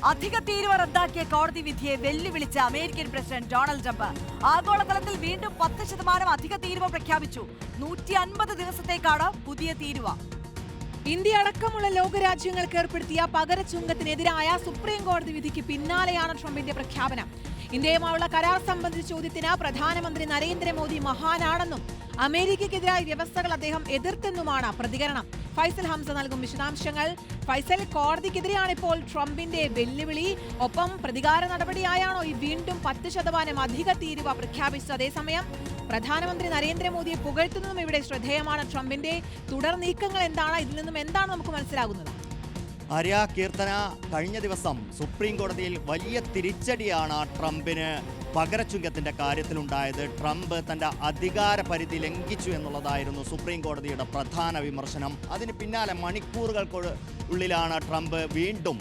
അധിക തീരുവ റദ്ദാക്കിയ കോടതി വിധിയെ വെല്ലുവിളിച്ച അമേരിക്കൻ പ്രസിഡന്റ് ഡൊണാൾഡ് ട്രംപ് ആഗോളതലത്തിൽ വീണ്ടും 10% അധിക തീരുവ പ്രഖ്യാപിച്ചു. 150 ദിവസത്തേക്കാണ് പുതിയ തീരുവ. ഇന്ത്യ അടക്കമുള്ള ലോകരാജ്യങ്ങൾക്ക് ഏർപ്പെടുത്തിയ പകര ചുങ്കത്തിനെതിരായ സുപ്രീം കോടതി വിധിക്ക് പിന്നാലെയാണ് ട്രംപിന്റെ പ്രഖ്യാപനം. ഇന്ത്യയുമായുള്ള കരാർ സംബന്ധിച്ച ചോദ്യത്തിന് പ്രധാനമന്ത്രി നരേന്ദ്രമോദി മഹാനാണെന്നും അമേരിക്കയ്ക്കെതിരായ വ്യവസ്ഥകൾ അദ്ദേഹം എതിർത്തെന്നുമാണ് പ്രതികരണം. ഫൈസൽ ഹംസ നൽകും വിശദാംശങ്ങൾ. ഫൈസൽ, കോടതിക്കെതിരെയാണ് ഇപ്പോൾ ട്രംപിന്റെ വെല്ലുവിളി. ഒപ്പം പ്രതികാര നടപടിയായാണോ ഈ വീണ്ടും 10% അധിക തീരുവ പ്രഖ്യാപിച്ചത്? അതേസമയം പ്രധാനമന്ത്രി നരേന്ദ്രമോദിയെ പുകഴ്ത്തുന്നതും ഇവിടെ ശ്രദ്ധേയമാണ്. ട്രംപിന്റെ തുടർ നീക്കങ്ങൾ എന്താണ്? ഇതിൽ നിന്നും എന്താണ് നമുക്ക് മനസ്സിലാകുന്നത്? ആര്യ, കീർത്തന, കഴിഞ്ഞ ദിവസം സുപ്രീം കോടതിയിൽ വലിയ തിരിച്ചടിയാണ് ട്രംപിന് പകരച്ചുങ്കത്തിന്റെ കാര്യത്തിലുണ്ടായത്. ട്രംപ് തന്റെ അധികാര പരിധി ലംഘിച്ചു എന്നുള്ളതായിരുന്നു സുപ്രീം കോടതിയുടെ പ്രധാന വിമർശനം. അതിന് പിന്നാലെ മണിക്കൂറുകൾക്കുള്ളിലാണ് ട്രംപ് വീണ്ടും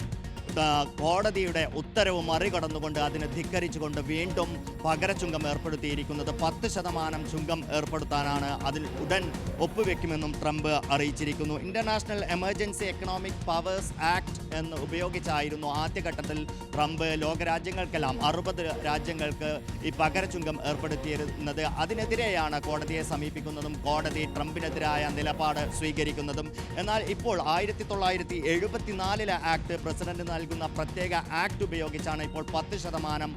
കോടതിയുടെ ഉത്തരവ് മറികടന്നുകൊണ്ട് അതിനെ ധിക്കരിച്ചുകൊണ്ട് വീണ്ടും പകരച്ചുങ്കം ഏർപ്പെടുത്തിയിരിക്കുന്നത്. 10% ചുങ്കം ഏർപ്പെടുത്താനാണ്. അതിൽ ഉടൻ ഒപ്പുവെക്കുമെന്നും ട്രംപ് അറിയിച്ചിരിക്കുന്നു. International Emergency Economic Powers Act എന്ന് ഉപയോഗിച്ചായിരുന്നു ആദ്യഘട്ടത്തിൽ ട്രംപ് ലോകരാജ്യങ്ങൾക്കെല്ലാം 60 രാജ്യങ്ങൾക്ക് ഈ പകരച്ചുങ്കം ഏർപ്പെടുത്തിയിരുന്നത്. അതിനെതിരെയാണ് കോടതിയെ സമീപിക്കുന്നതും കോടതി ട്രംപിനെതിരായ നിലപാട് സ്വീകരിക്കുന്നതും. എന്നാൽ ഇപ്പോൾ 1974 ആക്ട് പ്രസിഡന്റ് നൽകുന്ന പ്രത്യേക ആക്ട് ഉപയോഗിച്ചാണ് ഇപ്പോൾ 10%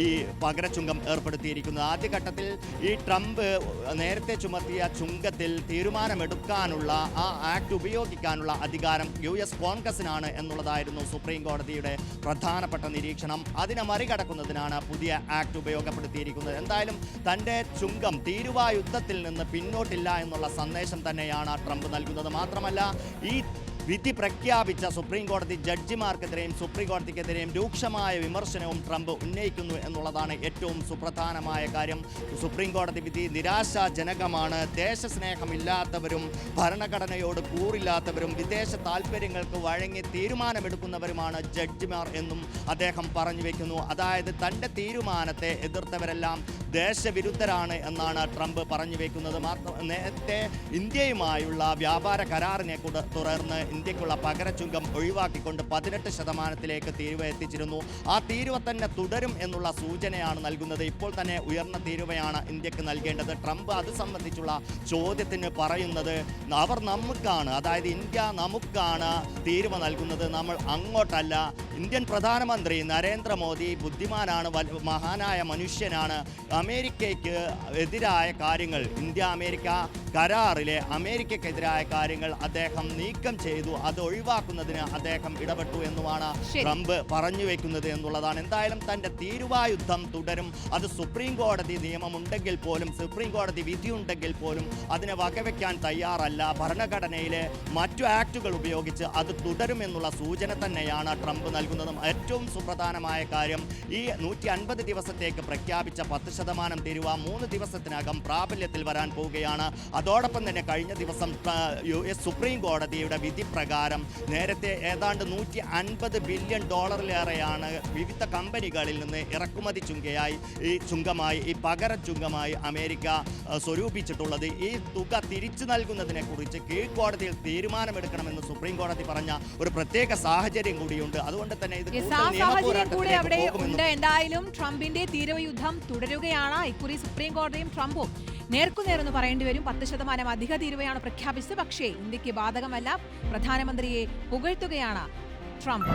ഈ പകരച്ചുങ്കം ഏർപ്പെടുത്തിയിരിക്കുന്നത്. ആദ്യഘട്ടത്തിൽ ഈ ട്രംപ് നേരത്തെ ചുമത്തിയ ചുങ്കത്തിൽ തീരുമാനമെടുക്കാനുള്ള ആ ആക്ട് ഉപയോഗിക്കാനുള്ള അധികാരം US കോൺഗ്രസിനാണ് എന്നുള്ളതായിരുന്നു സുപ്രീം കോടതിയുടെ പ്രധാനപ്പെട്ട നിരീക്ഷണം. അതിനെ മറികടക്കുന്നതിനാണ് പുതിയ ആക്ട് ഉപയോഗപ്പെടുത്തിയിരിക്കുന്നത്. എന്തായാലും തൻ്റെ ചുങ്കം തീരുവ യുദ്ധത്തിൽ നിന്ന് പിന്നോട്ടില്ല എന്നുള്ള സന്ദേശം തന്നെയാണ് ട്രംപ് നൽകുന്നത്. മാത്രമല്ല, ഈ വിധി പ്രഖ്യാപിച്ച സുപ്രീം കോടതി ജഡ്ജിമാർക്കെതിരെയും സുപ്രീം കോടതിക്കെതിരെയും രൂക്ഷമായ വിമർശനവും ട്രംപ് ഉന്നയിക്കുന്നു എന്നുള്ളതാണ് ഏറ്റവും സുപ്രധാനമായ കാര്യം. സുപ്രീം കോടതി വിധി നിരാശാജനകമാണ്. ദേശസ്നേഹമില്ലാത്തവരും ഭരണഘടനയോട് കൂറില്ലാത്തവരും വിദേശ താൽപ്പര്യങ്ങൾക്ക് വഴങ്ങി തീരുമാനമെടുക്കുന്നവരുമാണ് ജഡ്ജിമാർ എന്നും അദ്ദേഹം പറഞ്ഞു വയ്ക്കുന്നു. അതായത് തൻ്റെ തീരുമാനത്തെ എതിർത്തവരെല്ലാം ദേശവിരുദ്ധരാണ് എന്നാണ് ട്രംപ് പറഞ്ഞു വയ്ക്കുന്നത്. നേരത്തെ ഇന്ത്യയുമായുള്ള വ്യാപാര കരാറിനെ തുടർന്ന് ഇന്ത്യക്കുള്ള പകരച്ചുങ്കം ഒഴിവാക്കിക്കൊണ്ട് 18% തീരുവ എത്തിച്ചിരുന്നു. ആ തീരുവ തന്നെ തുടരും എന്നുള്ള സൂചനയാണ് നൽകുന്നത്. ഇപ്പോൾ തന്നെ ഉയർന്ന തീരുവയാണ് ഇന്ത്യക്ക് നൽകേണ്ടത്. ട്രംപ് അത് സംബന്ധിച്ചുള്ള ചോദ്യത്തിന് പറയുന്നത്, അവർ നമുക്കാണ്, അതായത് ഇന്ത്യ നമുക്കാണ് തീരുവ നൽകുന്നത്, നമ്മൾ അങ്ങോട്ടല്ല. ഇന്ത്യൻ പ്രധാനമന്ത്രി നരേന്ദ്രമോദി ബുദ്ധിമാനാണ്, മഹാനായ മനുഷ്യനാണ്. അമേരിക്കയ്ക്ക് എതിരായ കാര്യങ്ങൾ, ഇന്ത്യ അമേരിക്ക കരാറിലെ അമേരിക്കക്കെതിരായ കാര്യങ്ങൾ അദ്ദേഹം നീക്കം ചെയ്തു. അത് ഒഴിവാക്കുന്നതിന് അദ്ദേഹം ഇടപെട്ടു എന്നുമാണ് ട്രംപ് പറഞ്ഞു വെക്കുന്നത് എന്നുള്ളതാണ്. എന്തായാലും തൻ്റെ തീരുവായുദ്ധം തുടരും. അത് സുപ്രീം കോടതി നിയമമുണ്ടെങ്കിൽ പോലും, സുപ്രീം കോടതി വിധിയുണ്ടെങ്കിൽ പോലും അതിനെ വകവെക്കാൻ തയ്യാറല്ല. ഭരണഘടനയിലെ മറ്റു ആക്ടുകൾ ഉപയോഗിച്ച് അത് തുടരുമെന്നുള്ള സൂചന തന്നെയാണ് ട്രംപ് നൽകുന്നതും. ഏറ്റവും സുപ്രധാനമായ കാര്യം, ഈ 150 ദിവസത്തേക്ക് പ്രഖ്യാപിച്ച 10% തീരുവ 3 ദിവസത്തിനകം പ്രാബല്യത്തിൽ വരാൻ പോവുകയാണ്. അതോടൊപ്പം തന്നെ കഴിഞ്ഞ ദിവസം US സുപ്രീം കോടതിയുടെ വിധി പ്രകാരം നേരത്തെ ഏതാണ്ട് $150 ബില്യൺ വിവിധ കമ്പനികളിൽ നിന്ന് ഇറക്കുമതി ചുങ്കമായി ഈ പകര ചുങ്കമായി അമേരിക്ക സ്വരൂപിച്ചിട്ടുള്ളത്. ഈ തുക തിരിച്ചു നൽകുന്നതിനെ കുറിച്ച് കീഴ്ക്കോടതിയിൽ തീരുമാനമെടുക്കണമെന്ന് സുപ്രീം കോടതി പറഞ്ഞ ഒരു പ്രത്യേക സാഹചര്യം കൂടിയുണ്ട്. അതുകൊണ്ട് തന്നെ ഇത് എന്തായാലും ട്രംപിന്റെ തീരുവ യുദ്ധം തുടരുകയാണ്. ഇക്കുറി സുപ്രീം കോടതിയും ട്രംപും നേർക്കുനേരെന്ന് പറയേണ്ടി വരും. 10% അധിക തീരുവയാണ് പ്രഖ്യാപിച്ചത്. പക്ഷേ ഇന്ത്യക്ക് ബാധകമല്ല. പ്രധാനമന്ത്രിയെ പുകഴ്ത്തുകയാണ് ട്രംപ്.